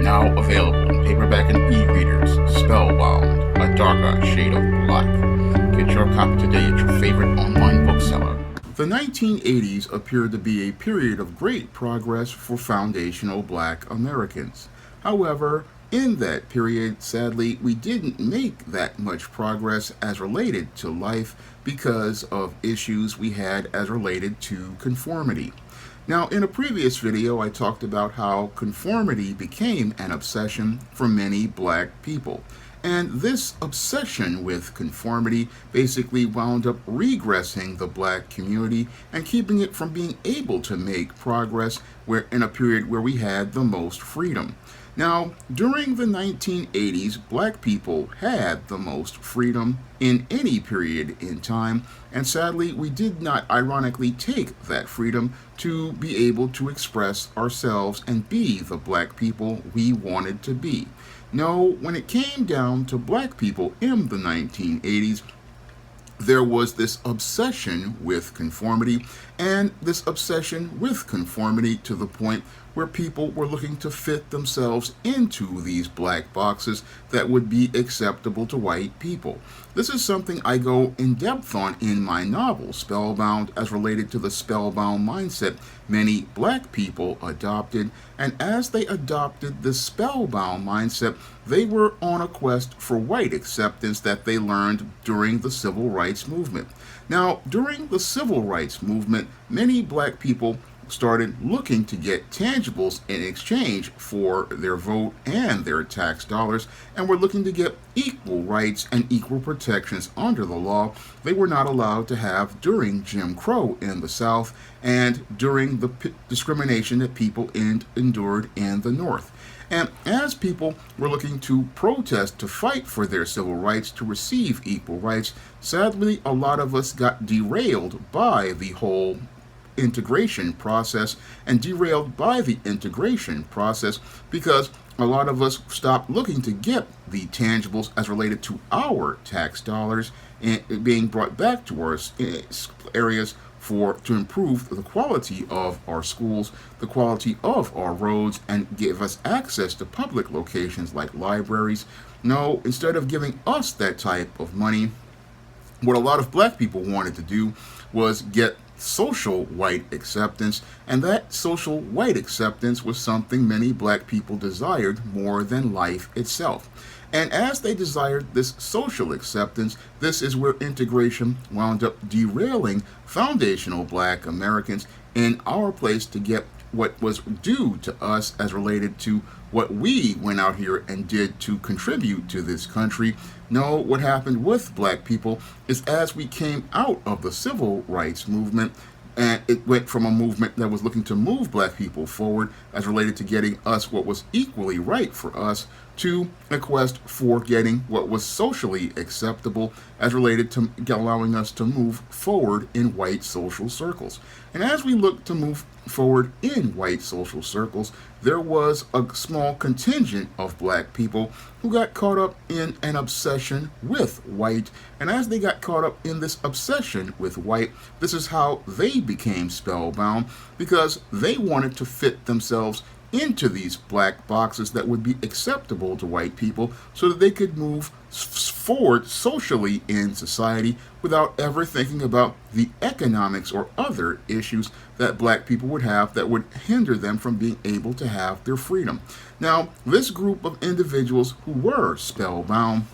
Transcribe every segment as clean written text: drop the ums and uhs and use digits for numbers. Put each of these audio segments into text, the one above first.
Now available in paperback and e-readers, Spellbound, A Darker Shade of Black. Get your copy today at your favorite online bookseller. The 1980s appeared to be a period of great progress for foundational Black Americans. However, in that period, sadly, we didn't make that much progress as related to life because of issues we had as related to conformity. Now, in a previous video, I talked about how conformity became an obsession for many Black people. And this obsession with conformity basically wound up regressing the Black community and keeping it from being able to make progress in a period where we had the most freedom. Now, during the 1980s, Black people had the most freedom in any period in time, and sadly, we did not ironically take that freedom to be able to express ourselves and be the Black people we wanted to be. No, when it came down to Black people in the 1980s, there was this obsession with conformity, and this obsession with conformity to the point where people were looking to fit themselves into these black boxes that would be acceptable to white people. This is something I go in depth on in my novel, Spellbound, as related to the spellbound mindset many Black people adopted. And as they adopted the spellbound mindset, they were on a quest for white acceptance that they learned during the Civil Rights Movement. Now, during the Civil Rights Movement, many Black people started looking to get tangibles in exchange for their vote and their tax dollars, and were looking to get equal rights and equal protections under the law they were not allowed to have during Jim Crow in the South and during the discrimination that people endured in the North. And as people were looking to protest, to fight for their civil rights, to receive equal rights, sadly, a lot of us got derailed by the whole integration process and derailed by the integration process because a lot of us stopped looking to get the tangibles as related to our tax dollars and being brought back to our areas to improve the quality of our schools, the quality of our roads, and give us access to public locations like libraries. No, instead of giving us that type of money, what a lot of Black people wanted to do was get social white acceptance, and that social white acceptance was something many Black people desired more than life itself. And as they desired this social acceptance, this is where integration wound up derailing foundational Black Americans in our place to get what was due to us as related to what we went out here and did to contribute to this country. No, what happened with Black people is as we came out of the Civil Rights Movement, and it went from a movement that was looking to move Black people forward as related to getting us what was equally right for us, to a quest for getting what was socially acceptable as related to allowing us to move forward in white social circles. And as we looked to move forward in white social circles, there was a small contingent of Black people who got caught up in an obsession with white. And as they got caught up in this obsession with white, this is how they became spellbound, because they wanted to fit themselves into these black boxes that would be acceptable to white people so that they could move forward socially in society without ever thinking about the economics or other issues that Black people would have that would hinder them from being able to have their freedom. Now, this group of individuals who were spellbound,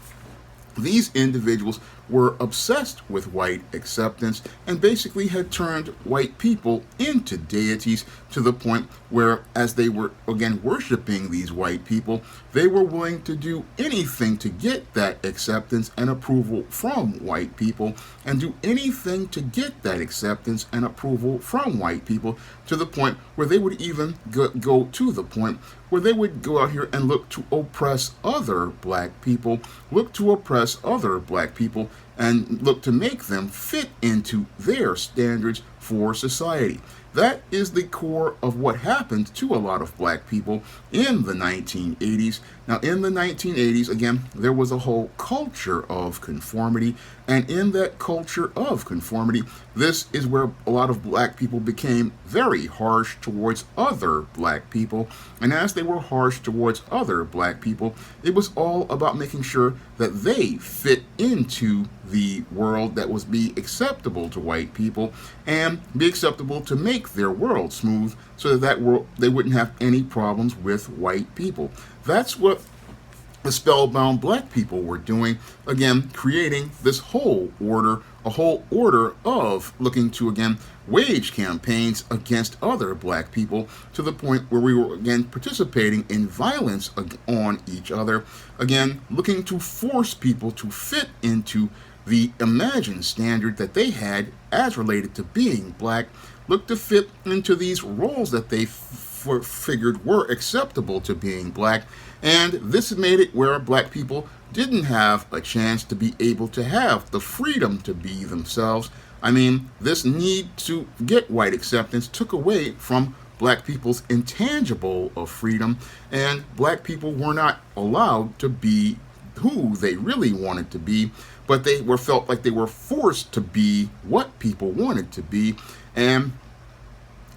these individuals were obsessed with white acceptance and basically had turned white people into deities to the point where, as they were again worshiping these white people, they were willing to do anything to get that acceptance and approval from white people, and do anything to get that acceptance and approval from white people, to the point where they would even go to the point where they would go out here and look to oppress other Black people, look to oppress other Black people, and look to make them fit into their standards for society. That is the core of what happened to a lot of black people in the 1980s. Now, in the 1980s, again, there was a whole culture of conformity, and in that culture of conformity, this is where a lot of black people became very harsh towards other black people. And as they were harsh towards other black people, it was all about making sure that they fit into the world that was be acceptable to white people and be acceptable to make their world smooth so that world, they wouldn't have any problems with white people. That's what the spellbound black people were doing, again, creating this whole order, a whole order of looking to, again, wage campaigns against other black people to the point where we were, again, participating in violence on each other, again, looking to force people to fit into the imagined standard that they had as related to being black, look to fit into these roles that they figured were acceptable to being black. And this made it where black people didn't have a chance to be able to have the freedom to be themselves. I mean, this need to get white acceptance took away from black people's intangible of freedom, and black people were not allowed to be who they really wanted to be, but they were felt like they were forced to be what people wanted to be. And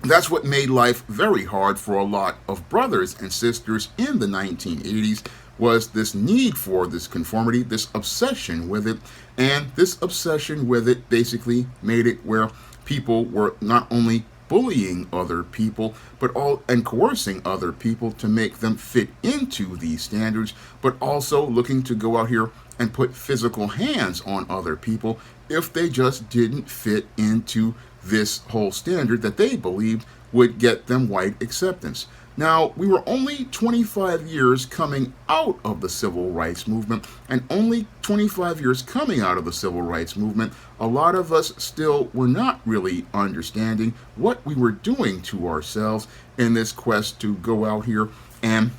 that's what made life very hard for a lot of brothers and sisters in the 1980s, was this need for this conformity, this obsession with it. And this obsession with it basically made it where people were not only bullying other people, but and coercing other people to make them fit into these standards, but also looking to go out here and put physical hands on other people if they just didn't fit into this whole standard that they believed would get them white acceptance. Now, we were only 25 years coming out of the civil rights movement, and only 25 years coming out of the civil rights movement, a lot of us still were not really understanding what we were doing to ourselves in this quest to go out here and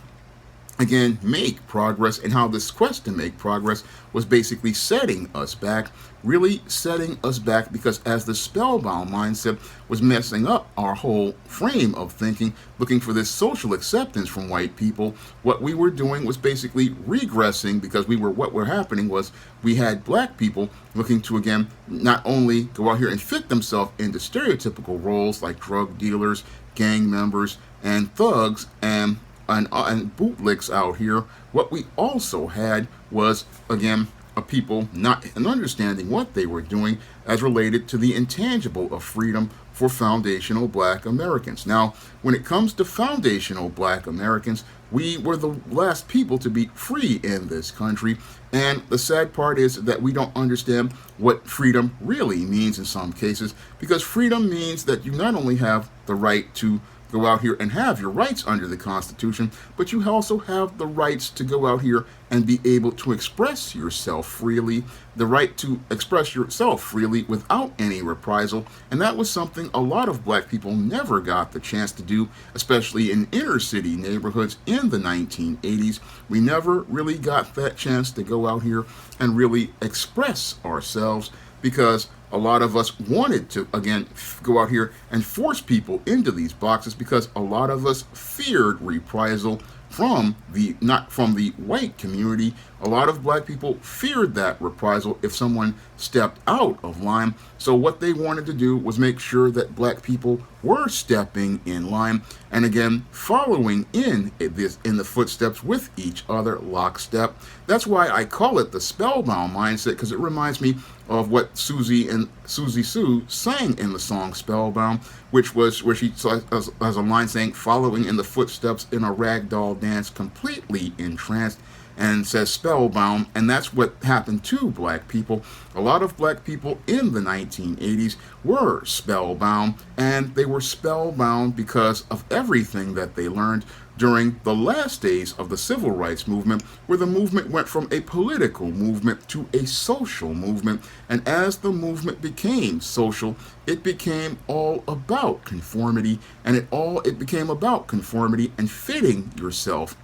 again make progress, and how this quest to make progress was basically setting us back, really setting us back, because as the spellbound mindset was messing up our whole frame of thinking, looking for this social acceptance from white people, what we were doing was basically regressing, because what were happening was we had black people looking to, again, not only go out here and fit themselves into stereotypical roles like drug dealers, gang members, and thugs, and bootlicks out here. What we also had was, again, a people not understanding what they were doing as related to the intangible of freedom for foundational black Americans. Now, when it comes to foundational black Americans, we were the last people to be free in this country. And the sad part is that we don't understand what freedom really means in some cases, because freedom means that you not only have the right to go out here and have your rights under the Constitution, but you also have the rights to go out here and be able to express yourself freely, the right to express yourself freely without any reprisal. And that was something a lot of black people never got the chance to do, especially in inner city neighborhoods in the 1980s. We never really got that chance to go out here and really express ourselves, because a lot of us wanted to, again, go out here and force people into these boxes, because a lot of us feared reprisal from not from the white community. A lot of black people feared that reprisal if someone stepped out of line. So what they wanted to do was make sure that black people were stepping in line, and again, following in the footsteps with each other, lockstep. That's why I call it the spellbound mindset, because it reminds me of what Susie Sue sang in the song Spellbound, which was where she has a line saying, following in the footsteps in a ragdoll dance, completely entranced, and says spellbound. And that's what happened to black people. A lot of black people in the 1980s were spellbound, and they were spellbound because of everything that they learned during the last days of the civil rights movement, where the movement went from a political movement to a social movement. And as the movement became social, it became all about conformity, and it became about conformity and fitting yourself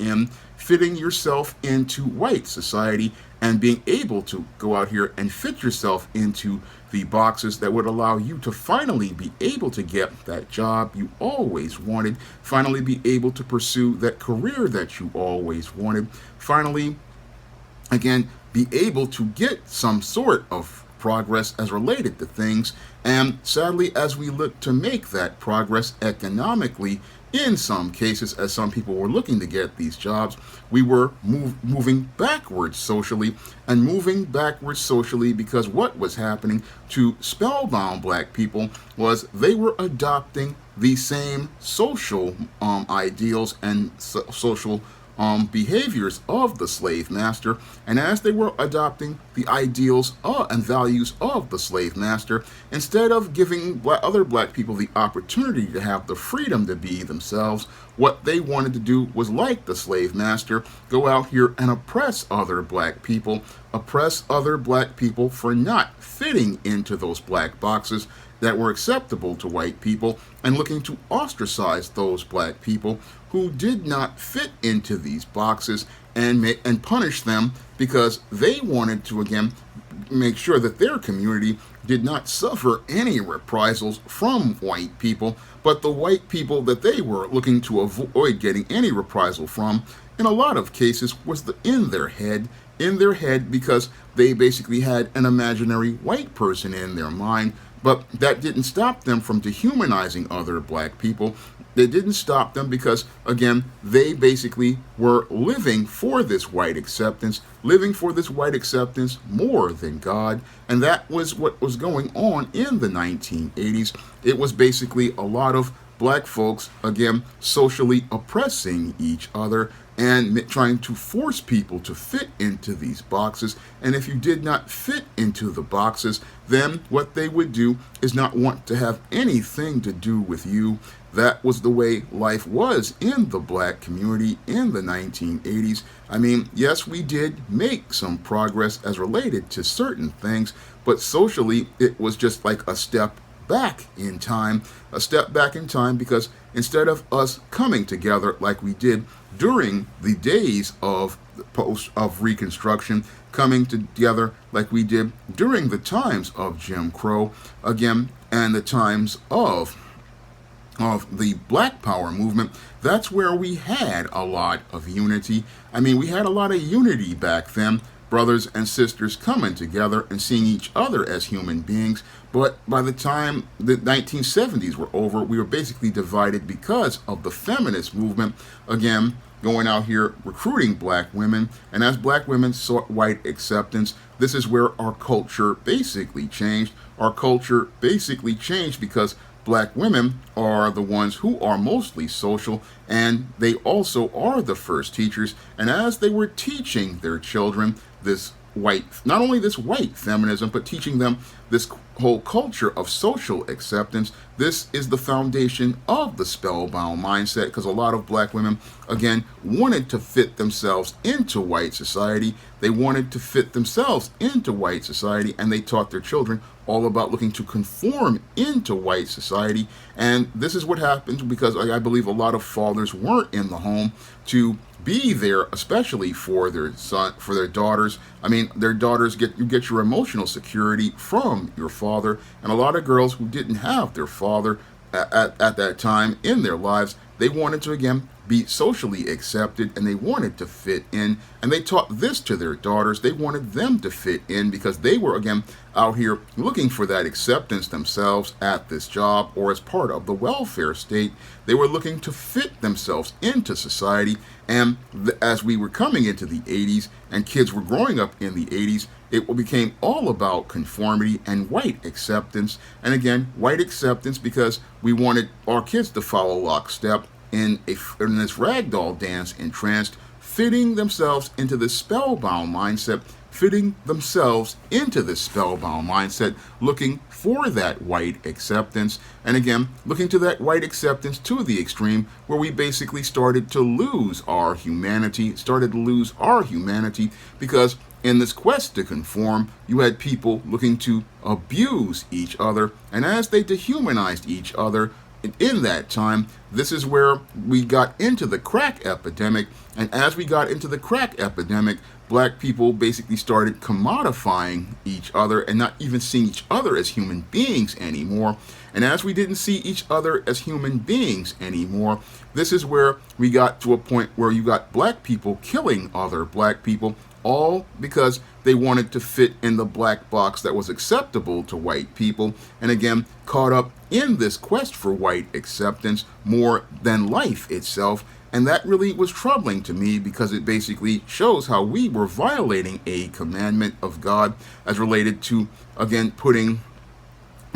into white society and being able to go out here and fit yourself into the boxes that would allow you to finally be able to get that job you always wanted, finally be able to pursue that career that you always wanted, finally, again, be able to get some sort of progress as related to things. And sadly, as we look to make that progress economically, in some cases, as some people were looking to get these jobs, we were moving backwards socially, and moving backwards socially because what was happening to spellbound black people was they were adopting the same social ideals and social behaviors of the slave master, and as they were adopting the ideals and values of the slave master, instead of giving other black people the opportunity to have the freedom to be themselves, what they wanted to do was, like the slave master, go out here and oppress other black people for not fitting into those black boxes that were acceptable to white people, and looking to ostracize those black people who did not fit into these boxes and punish them because they wanted to, again, make sure that their community did not suffer any reprisals from white people, but the white people that they were looking to avoid getting any reprisal from, in a lot of cases, was in their head, because they basically had an imaginary white person in their mind. But that didn't stop them from dehumanizing other black people. It didn't stop them because, again, they basically were living for this white acceptance more than God. And that was what was going on in the 1980s. It was basically a lot of black folks, again, socially oppressing each other and trying to force people to fit into these boxes. And if you did not fit into the boxes, then what they would do is not want to have anything to do with you. That was the way life was in the black community in the 1980s. I mean, yes, we did make some progress as related to certain things, but socially it was just like a step back in time, because instead of us coming together like we did during the days of Reconstruction, coming together like we did during the times of Jim Crow, again, and the times of the Black Power movement, that's where we had a lot of unity. I mean, we had a lot of unity back then, brothers and sisters coming together and seeing each other as human beings. But by the time the 1970s were over, we were basically divided because of the feminist movement, again, going out here recruiting black women. And as black women sought white acceptance, this is where our culture basically changed. Our culture basically changed because black women are the ones who are mostly social, and they also are the first teachers. And as they were teaching their children this not only this white feminism, but teaching them this whole culture of social acceptance, this is the foundation of the spellbound mindset, because a lot of black women, again, wanted to fit themselves into white society. They wanted to fit themselves into white society, and they taught their children all about looking to conform into white society. And this is what happened because I believe a lot of fathers weren't in the home to be there, especially for their daughters. I mean, their daughters you get your emotional security from your father, and a lot of girls who didn't have their father at that time in their lives, they wanted to, again, be socially accepted, and they wanted to fit in, and they taught this to their daughters. They wanted them to fit in because they were, again, out here looking for that acceptance themselves at this job or as part of the welfare state. They were looking to fit themselves into society, and as we were coming into the 80s and kids were growing up in the 80s, it became all about conformity and white acceptance. And again, white acceptance because we wanted our kids to follow lockstep in this ragdoll dance entranced, fitting themselves into this spellbound mindset, looking for that white acceptance. And again, looking to that white acceptance to the extreme, where we basically started to lose our humanity, because in this quest to conform, you had people looking to abuse each other, and as they dehumanized each other, in that time, this is where we got into the crack epidemic. And as we got into the crack epidemic, black people basically started commodifying each other and not even seeing each other as human beings anymore. And as we didn't see each other as human beings anymore, this is where we got to a point where you got black people killing other black people, all because they wanted to fit in the black box that was acceptable to white people, and again, caught up in this quest for white acceptance more than life itself. And that really was troubling to me, because it basically shows how we were violating a commandment of God as related to, again, putting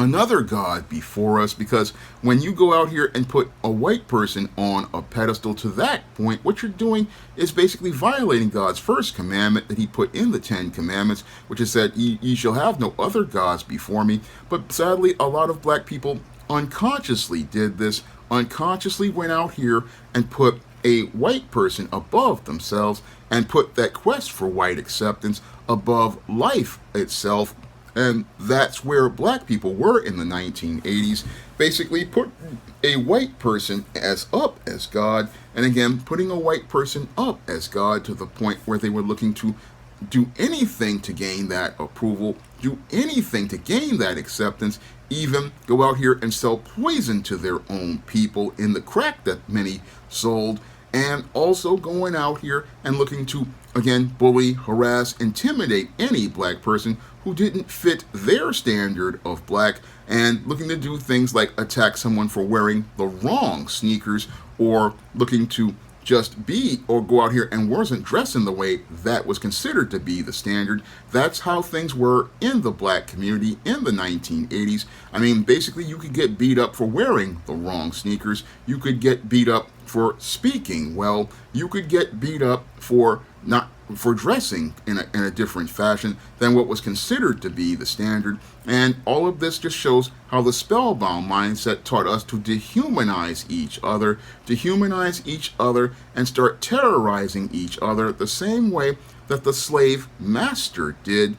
another God before us. Because when you go out here and put a white person on a pedestal to that point, what you're doing is basically violating God's first commandment that he put in the 10 Commandments, which is that ye shall have no other gods before me. But sadly, a lot of black people unconsciously did this, unconsciously went out here and put a white person above themselves and put that quest for white acceptance above life itself. And that's where black people were in the 1980s, basically put a white person up as God, and again, putting a white person up as God to the point where they were looking to do anything to gain that approval, do anything to gain that acceptance, even go out here and sell poison to their own people in the crack that many sold, and also going out here and looking to, again, bully, harass, intimidate any black person who didn't fit their standard of black, and looking to do things like attack someone for wearing the wrong sneakers, or looking to just be or go out here and wasn't dressed in the way that was considered to be the standard. That's how things were in the black community in the 1980s. I mean, basically, you could get beat up for wearing the wrong sneakers. You could get beat up for speaking well. You could get beat up for dressing in a different fashion than what was considered to be the standard. And all of this just shows how the spellbound mindset taught us to dehumanize each other, and start terrorizing each other the same way that the slave master did,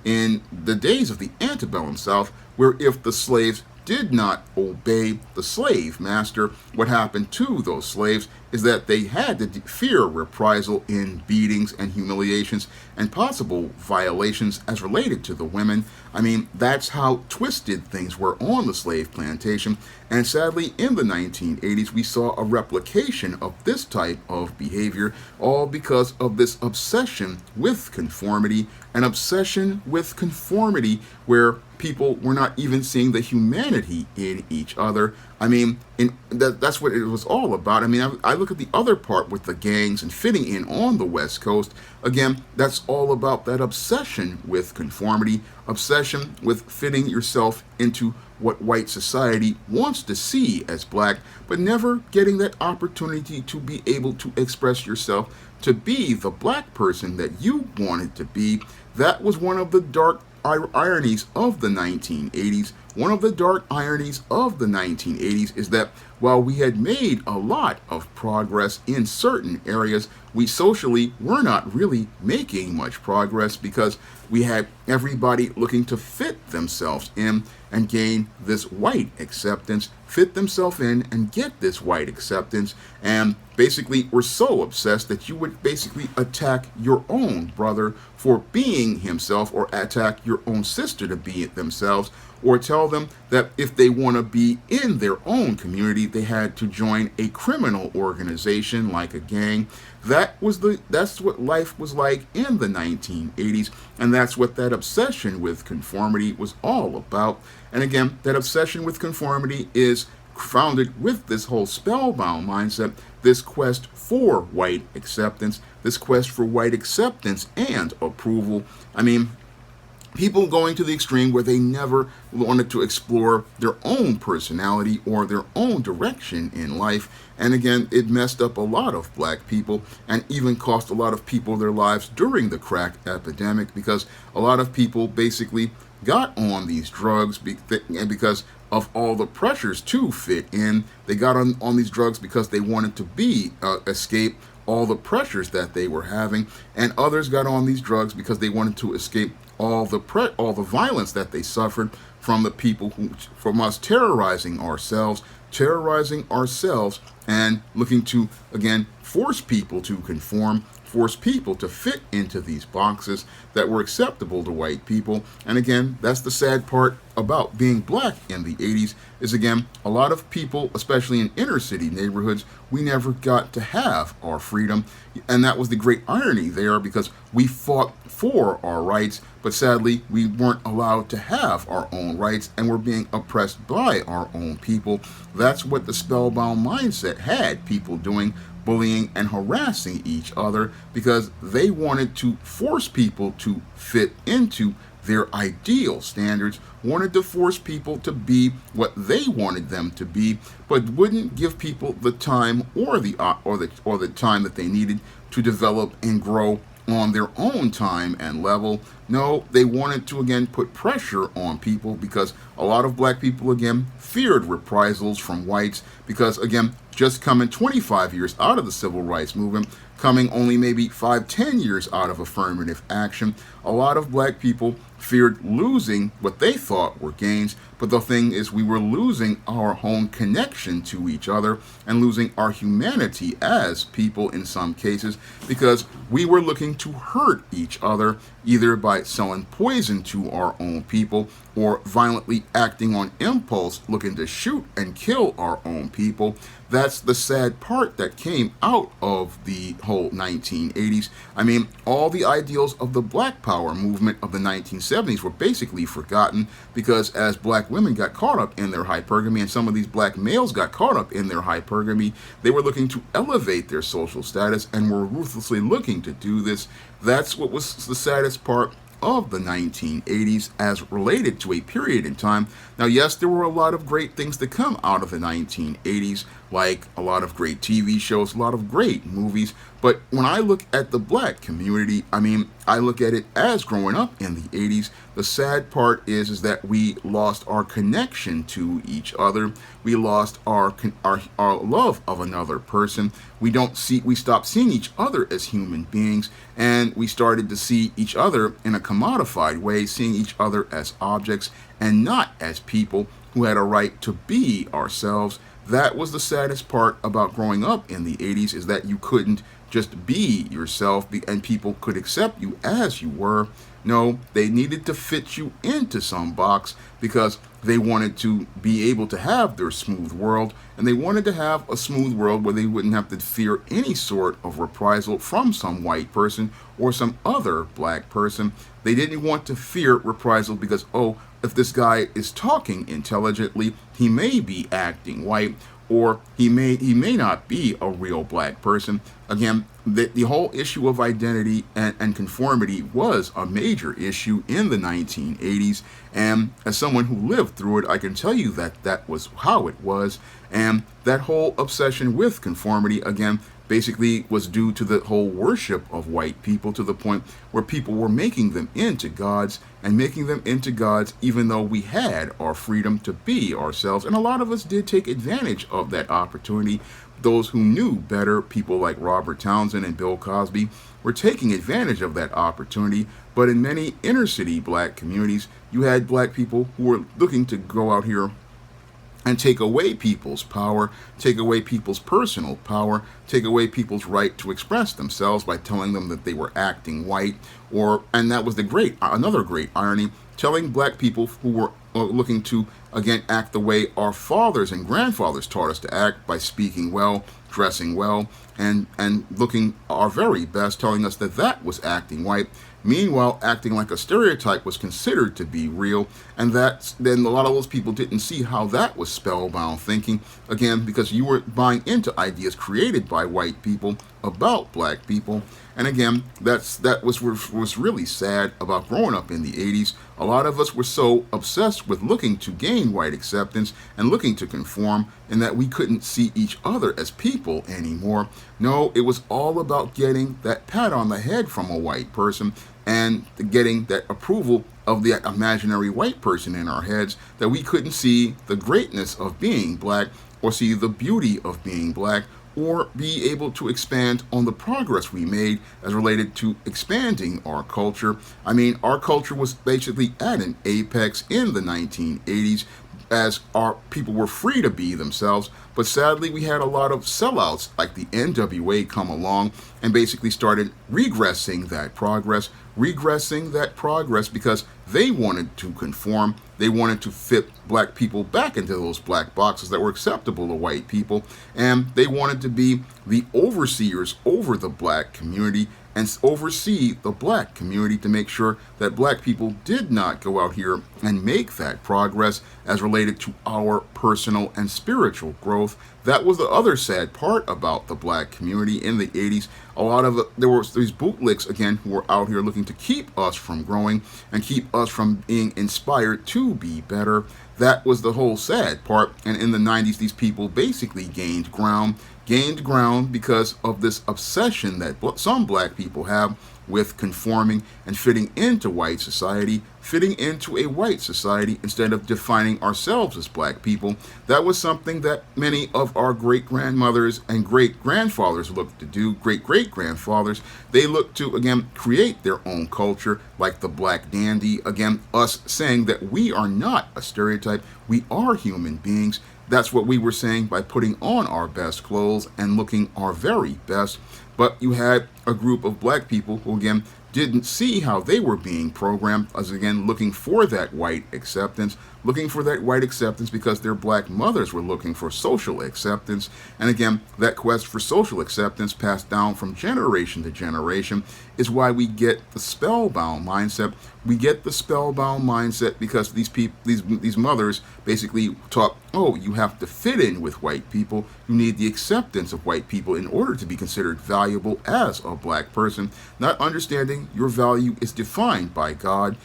in the days of the antebellum South, where if the slaves did not obey the slave master, what happened to those slaves is that they had to fear reprisal in beatings and humiliations and possible violations as related to the women. I mean, that's how twisted things were on the slave plantation. And sadly, in the 1980s, we saw a replication of this type of behavior, all because of this obsession with conformity, where people were not even seeing the humanity in each other. I mean, that's what it was all about. I mean, I look at the other part with the gangs and fitting in on the West Coast. Again, that's all about that obsession with conformity, obsession with fitting yourself into what white society wants to see as black, but never getting that opportunity to be able to express yourself, to be the black person that you wanted to be. That was one of the dark ironies of the 1980s. One of the dark ironies of the 1980s is that while we had made a lot of progress in certain areas, we socially were not really making much progress, because we had everybody looking to fit themselves in and gain this white acceptance, fit themselves in and get this white acceptance, and basically were so obsessed that you would basically attack your own brother for being himself, or attack your own sister to be it themselves, or tell them that if they want to be in their own community, they had to join a criminal organization like a gang. That's what life was like in the 1980s, and that's what that obsession with conformity was all about. And again, that obsession with conformity is founded with this whole spellbound mindset, this quest for white acceptance, and approval. I mean, people going to the extreme where they never wanted to explore their own personality or their own direction in life. And again, it messed up a lot of black people, and even cost a lot of people their lives during the crack epidemic, because a lot of people basically got on these drugs because of all the pressures to fit in. They got on these drugs because they wanted to escape all the pressures that they were having, and others got on these drugs because they wanted to escape all the violence that they suffered from the people from us terrorizing ourselves, and looking to, again, force people to conform, force people to fit into these boxes that were acceptable to white people. And again, that's the sad part about being black in the 80s, is again, a lot of people, especially in inner city neighborhoods, we never got to have our freedom. And that was the great irony there, because we fought for our rights, but sadly, we weren't allowed to have our own rights, and were being oppressed by our own people. That's what the spellbound mindset had people doing, bullying and harassing each other, because they wanted to force people to fit into their ideal standards, wanted to force people to be what they wanted them to be, but wouldn't give people the time or the time that they needed to develop and grow on their own time and level. No, they wanted to again put pressure on people, because a lot of black people again feared reprisals from whites, because again, just coming 25 years out of the civil rights movement, coming only maybe 5-10 years out of affirmative action, a lot of black people feared losing what they thought were gains. But the thing is, we were losing our own connection to each other and losing our humanity as people in some cases, because we were looking to hurt each other, either by selling poison to our own people or violently acting on impulse, looking to shoot and kill our own people. That's the sad part that came out of the whole 1980s. I mean, all the ideals of the Black Power movement of the 1970s were basically forgotten, because as black women got caught up in their hypergamy, and some of these black males got caught up in their hypergamy, they were looking to elevate their social status and were ruthlessly looking to do this. That's what was the saddest part of the 1980s as related to a period in time. Now, yes, there were a lot of great things that come out of the 1980s, like a lot of great TV shows, a lot of great movies. But when I look at the black community, I mean, I look at it as growing up in the 80s. The sad part is that we lost our connection to each other. We lost our love of another person. We stopped seeing each other as human beings, and we started to see each other in a commodified way, seeing each other as objects and not as people who had a right to be ourselves. That was the saddest part about growing up in the 80s, is that you couldn't just be yourself and people could accept you as you were. No, they needed to fit you into some box, because they wanted to be able to have their smooth world, and they wanted to have a smooth world where they wouldn't have to fear any sort of reprisal from some white person or some other black person. They didn't want to fear reprisal because, oh, if this guy is talking intelligently, he may be acting white, or he may not be a real black person. Again, the whole issue of identity and conformity was a major issue in the 1980s, and as someone who lived through it, I can tell you that that was how it was. And that whole obsession with conformity, again, basically was due to the whole worship of white people, to the point where people were making them into gods, and making them into gods even though we had our freedom to be ourselves. And a lot of us did take advantage of that opportunity. Those who knew better, people like Robert Townsend and Bill Cosby, were taking advantage of that opportunity. But in many inner city black communities, you had black people who were looking to go out here and take away people's power, take away people's personal power, take away people's right to express themselves by telling them that they were acting white, and that was another great irony, telling black people who were looking to, again, act the way our fathers and grandfathers taught us to act, by speaking well, dressing well, and looking our very best, telling us that that was acting white. Meanwhile, acting like a stereotype was considered to be real, and then a lot of those people didn't see how that was spellbound thinking, again, because you were buying into ideas created by white people about black people. And again, that was really sad about growing up in the 80s. A lot of us were so obsessed with looking to gain white acceptance and looking to conform, and that we couldn't see each other as people anymore. No, it was all about getting that pat on the head from a white person and getting that approval of the imaginary white person in our heads, that we couldn't see the greatness of being black, or see the beauty of being black, or be able to expand on the progress we made as related to expanding our culture. I mean, our culture was basically at an apex in the 1980s as our people were free to be themselves, but sadly we had a lot of sellouts like the NWA come along and basically started regressing that progress because they wanted to conform. They wanted to fit black people back into those black boxes that were acceptable to white people, and they wanted to be the overseers over the black community and oversee the black community to make sure that black people did not go out here and make that progress as related to our personal and spiritual growth. That was the other sad part about the black community in the 80s. A lot of there were these bootlicks again who were out here looking to keep us from growing and keep us from being inspired to be better. That was the whole sad part. And in the 90s, these people basically gained ground because of this obsession that some black people have with conforming and fitting into white society, fitting into a white society instead of defining ourselves as black people. That was something that many of our great-grandmothers and great-grandfathers looked to do, great-great-grandfathers. They looked to, again, create their own culture, like the black dandy. Again, us saying that we are not a stereotype, we are human beings. That's what we were saying by putting on our best clothes and looking our very best. But you had a group of black people who, again, didn't see how they were being programmed as, again, looking for that white acceptance because their black mothers were looking for social acceptance. And again, that quest for social acceptance passed down from generation to generation is why we get the spellbound mindset. We get the spellbound mindset because these mothers basically taught, oh, you have to fit in with white people. You need the acceptance of white people in order to be considered valuable as a black person, not understanding your value is defined by God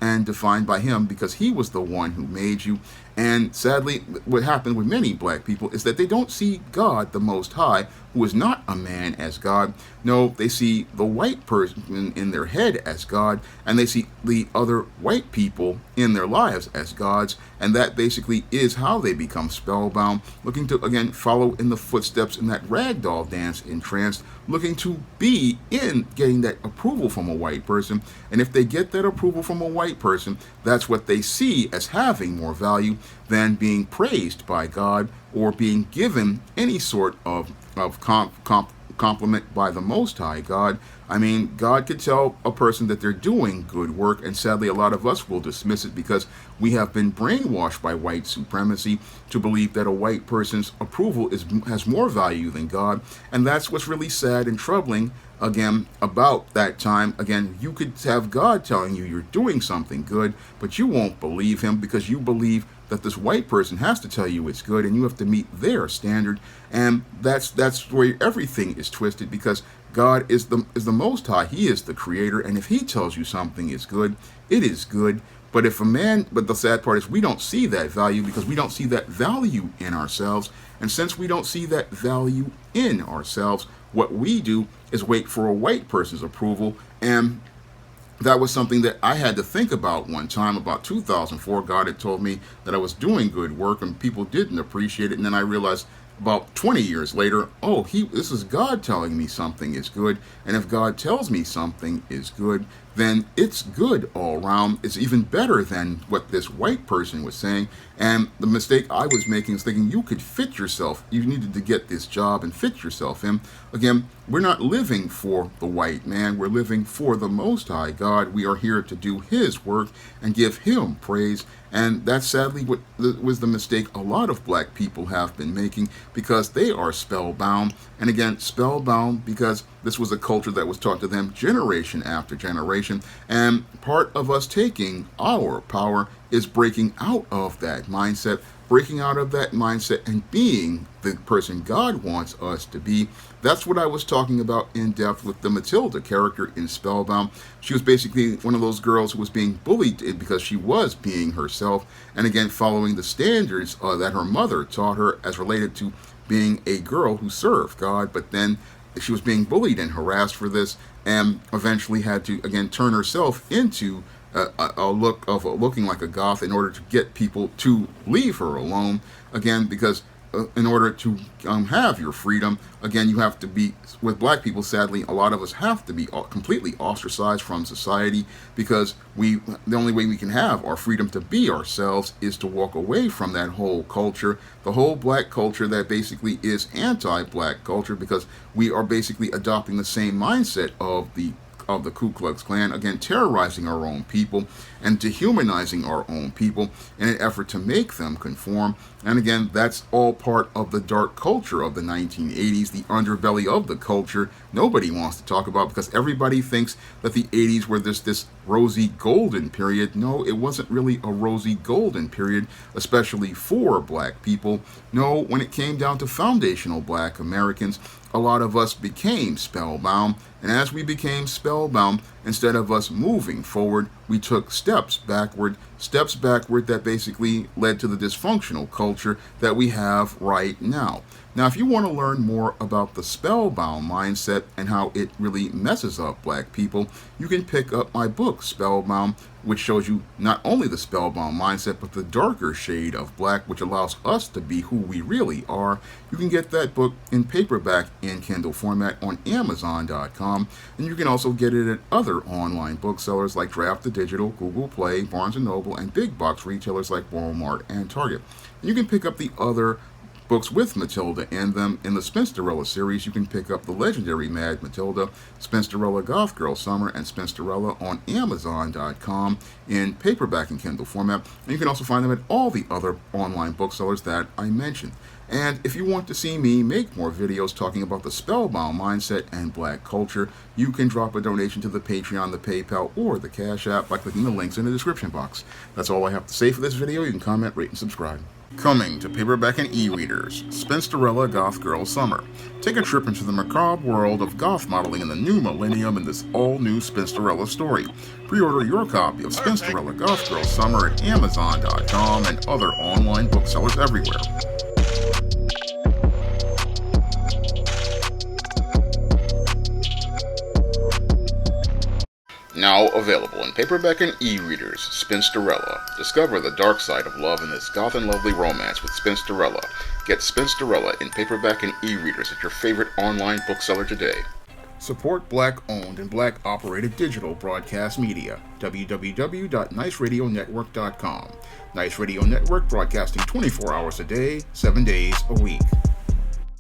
and defined by Him because He was the one who made you. And sadly, what happened with many black people is that they don't see God, the Most High, who is not a man, as God. No, they see the white person in their head as God, and they see the other white people in their lives as gods, and that basically is how they become spellbound, looking to, again, follow in the footsteps in that ragdoll dance entranced, looking to be in getting that approval from a white person. And if they get that approval from a white person, that's what they see as having more value than being praised by God or being given any sort of compliment by the Most High God. I mean, God could tell a person that they're doing good work, and sadly a lot of us will dismiss it because we have been brainwashed by white supremacy to believe that a white person's approval has more value than God. And that's what's really sad and troubling, again, about that time. Again, you could have God telling you you're doing something good, but you won't believe Him because you believe that this white person has to tell you it's good and you have to meet their standard. And that's where everything is twisted, because God is the Most High. He is the Creator, and if He tells you something is good, it is good. But the sad part is we don't see that value because we don't see that value in ourselves. And since we don't see that value in ourselves, what we do is wait for a white person's approval. And that was something that I had to think about one time, about 2004. God had told me that I was doing good work and people didn't appreciate it. And then I realized about 20 years later, oh, this is God telling me something is good. And if God tells me something is good, then it's good all around. It's even better than what this white person was saying. And the mistake I was making is thinking you could fit yourself. You needed to get this job and fit yourself in. Again, we're not living for the white man. We're living for the Most High God. We are here to do His work and give Him praise. And that's sadly what was the mistake a lot of black people have been making, because they are spellbound. And again, spellbound because this was a culture that was taught to them generation after generation. And part of us taking our power is breaking out of that mindset, and being the person God wants us to be. That's what I was talking about in depth with the Matilda character in Spellbound. She was basically one of those girls who was being bullied because she was being herself, and again following the standards that her mother taught her as related to being a girl who served God. But then she was being bullied and harassed for this, and eventually had to again turn herself into looking like a goth in order to get people to leave her alone, again because in order to have your freedom, again, you have to be, with black people, sadly, a lot of us have to be completely ostracized from society, because the only way we can have our freedom to be ourselves is to walk away from that whole culture, the whole black culture that basically is anti-black culture, because we are basically adopting the same mindset of the Ku Klux Klan, again, terrorizing our own people and dehumanizing our own people in an effort to make them conform. And again, that's all part of the dark culture of the 1980s, the underbelly of the culture nobody wants to talk about, because everybody thinks that the 80s were this rosy golden period. No, it wasn't really a rosy golden period, especially for black people. No, when it came down to foundational black Americans, a lot of us became spellbound, and as we became spellbound, instead of us moving forward, we took steps backward that basically led to the dysfunctional culture that we have right now. Now, if you want to learn more about the spellbound mindset and how it really messes up black people, you can pick up my book, Spellbound, which shows you not only the spellbound mindset, but the darker shade of black, which allows us to be who we really are. You can get that book in paperback and Kindle format on Amazon.com, and you can also get it at other online booksellers like Draft the Digital, Google Play, Barnes & Noble, and big box retailers like Walmart and Target. And you can pick up the other books with Matilda in them. In the Spinsterella series, you can pick up the legendary Mad Matilda, Spinsterella Goth Girl Summer, and Spinsterella on Amazon.com in paperback and Kindle format. And you can also find them at all the other online booksellers that I mentioned. And if you want to see me make more videos talking about the spellbound mindset and black culture, you can drop a donation to the Patreon, the PayPal, or the Cash App by clicking the links in the description box. That's all I have to say for this video. You can comment, rate, and subscribe. Coming to paperback and e-readers, Spinsterella Goth Girl Summer. Take a trip into the macabre world of goth modeling in the new millennium in this all-new Spinsterella story. Pre-order your copy of Spinsterella Goth Girl Summer at Amazon.com and other online booksellers everywhere. Now available in paperback and e-readers, Spinsterella. Discover the dark side of love in this goth and lovely romance with Spinsterella. Get Spinsterella in paperback and e-readers at your favorite online bookseller today. Support black-owned and black-operated digital broadcast media. www.niceradionetwork.com. Nice Radio Network, broadcasting 24 hours a day, 7 days a week.